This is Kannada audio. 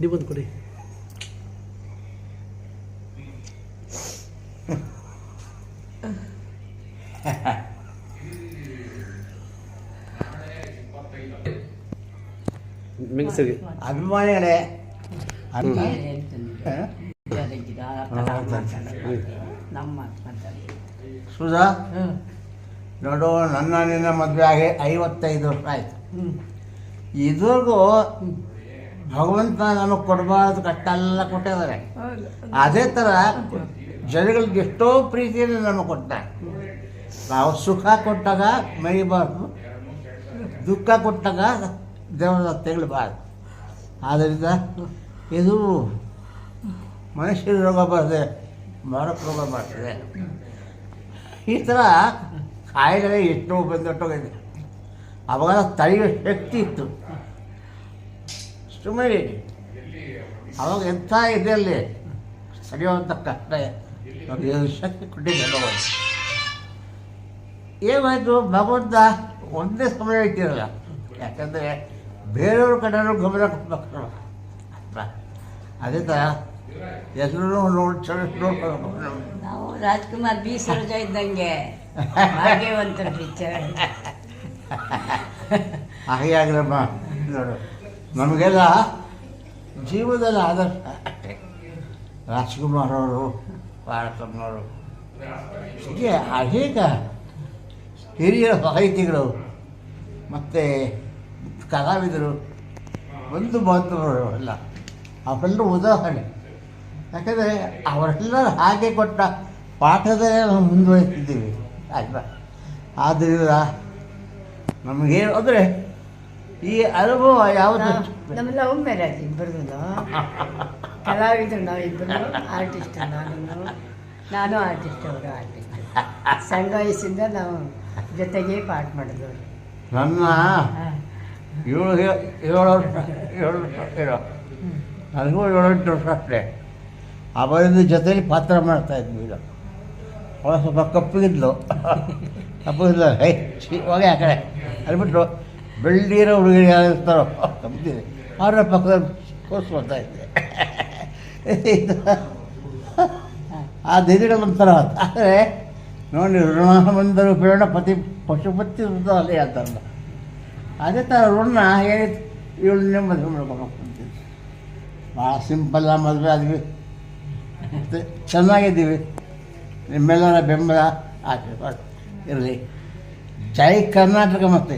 ನೀವೊಂದು ಕೊಡಿ. ಮಿಕ್ಸಿಗೆ ಅಭಿಮಾನಿಗಳೇ ಸುಧಾ ನೋಡು, ನನ್ನ ನಿನ್ನ ಮದುವೆ ಆಗಿ 55 ವರ್ಷ ಆಯಿತು. ಇದ್ರಿಗೂ ಭಗವಂತ ನಮಗೆ ಕೊಡಬಾರ್ದು ಕಷ್ಟ ಎಲ್ಲ ಕೊಟ್ಟಿದ್ದಾರೆ. ಅದೇ ಥರ ಜನಗಳಿಗೆ ಎಷ್ಟೋ ಪ್ರೀತಿಯನ್ನು ನಮಗೆ ಕೊಡ್ತಾರೆ. ನಾವು ಸುಖ ಕೊಟ್ಟಾಗ ಮರಿಬಾರ್ದು, ದುಃಖ ಕೊಟ್ಟಾಗ ದೇವರ ತೆಗಳಬಾರ್ದು. ಆದ್ದರಿಂದ ಇದು ಮನುಷ್ಯರ ರೋಗ ಬರ್ತದೆ, ಮಾರಕ ರೋಗ ಬರ್ತದೆ. ಈ ಥರ ಕಾಯಿಲೆ ಎಷ್ಟೋ ಬಂದೊಟ್ಟೋಗಿದೆ. ಅವಾಗ ತಡೆಯುವ ಶಕ್ತಿ ಇತ್ತು. ಸುಮ್ಮನೆ ಅವಾಗ ಎಂಥ ಇದೆಯಲ್ಲಿ ಸರಿಯುವಂಥ ಕಷ್ಟ ಶಕ್ತಿ ಕೊಟ್ಟಿದ್ದೆ ಭಗವಂತ. ಏನಾಯಿತು, ಭಗವಂತ ಒಂದೇ ಸಮಯ ಇಟ್ಟಿರಲ್ಲ. ಯಾಕಂದರೆ ಬೇರೆಯವ್ರ ಕಡೆಯೂ ಗಮನ ಕೊಡ್ಬೇಕಲ್ಲ. ಅದೇ ಥರ ಹೆಸರು ನೋಡ್ಕೊಂಡು ನಾವು ರಾಜ್ಕುಮಾರ್ ಬಿ ಸರೋಜ ಇದ್ದಂಗೆ ಭಾಗ್ಯವಂತರ ಪಿಕ್ಚರ್. ಹಾಗೆ ಆಗ್ರಮ್ಮ. ನೋಡು, ನಮಗೆಲ್ಲ ಜೀವನದಲ್ಲಿ ಆದರ್ಶ ಅಷ್ಟೇ. ರಾಜ್ಕುಮಾರ್ ಅವರು, ಭಾರತಮ್ಮನವರು, ಹೀಗೆ ಅನೇಕ ಹಿರಿಯ ಸಾಹಿತಿಗಳು ಮತ್ತು ಕಲಾವಿದರು, ಒಂದು ಮಾತುಗಳು ಎಲ್ಲ ಅವೆಲ್ಲರೂ ಉದಾಹರಣೆ. ಯಾಕಂದರೆ ಅವರೆಲ್ಲರೂ ಹಾಗೆ ಕೊಟ್ಟ ಪಾಠದಲ್ಲೇ ನಾವು ಮುಂದುವರಿತಿದ್ದೀವಿ ಅಲ್ವಾ. ಆದ್ದರಿಂದ ನಮಗೆ ಅಂದರೆ ಈ ಅನುಭವ ಯಾವುದು ನಮ್ಮ ಲವ್ ಮ್ಯಾರೇಜ್ ಇಬ್ಬರದು. ಕಲಾವಿದರು ನಾವಿಬ್ಬರು, ಆರ್ಟಿಸ್ಟ್. ನಾನು ಆರ್ಟಿಸ್ಟ್, ಅವರು ಆರ್ಟಿಸ್ಟ್. ಸಣ್ಣ ವಯಸ್ಸಿಂದ ನಾವು ಜೊತೆಗೆ ಪಾಠ ಮಾಡಿದ್ರು. ನನ್ನ 7 ವರ್ಷ ಇರೋ ನನಗೂ 7-8 ವರ್ಷ ಅಷ್ಟೇ. ಅವರಿಂದ ಜೊತೆಲಿ ಪಾತ್ರ ಮಾಡ್ತಾಯಿದ್ವಿ. ಈಗ ಅವಳು ಸ್ವಲ್ಪ ಕಪ್ಪಗಿದ್ಲು, ಕಪ್ಪಗಿದ್ಲು, ಹೋಗಿ ಆ ಕಡೆ ಅನ್ಬಿಟ್ಟು ಬೆಳ್ಳಿರೋ ಹುಡುಗರು ಯಾರು ಇರ್ತಾರೋ ಕಪ್ಪಿದೆ ಅವ್ರ ಪಕ್ಕದಲ್ಲಿ ಕೂರಿಸ್ಕೊಳ್ತಾ ಇದ್ದೆ. ಆ ದಿನಗಳು ಒಂಥರ. ಆದರೆ ನೋಡಿ, ಋಣಬಂಧರು ಬೇಡ ಪತಿ ಪಶುಪತಿ ವೃದ್ಧ ಅಲ್ಲೇ ಅಂತಾರಲ್ಲ, ಅದೇ ಥರ ಋಣ ಏನಿತ್ತು. ಇವಳನ್ನೇ ಮದುವೆ ಮಾಡ್ಕೊಂಡು ಹೋಗ್ತಿದ್ವಿ. ಭಾಳ ಸಿಂಪಲ್ಲ ಮದುವೆ ಆದ್ವಿ, ಮತ್ತು ಚೆನ್ನಾಗಿದ್ದೀವಿ. ನಿಮ್ಮೆಲ್ಲರ ಬೆಂಬಲ ಆಶೀರ್ವಾದ ಇರಲಿ. ಜೈ ಕರ್ನಾಟಕ. ಮತ್ತು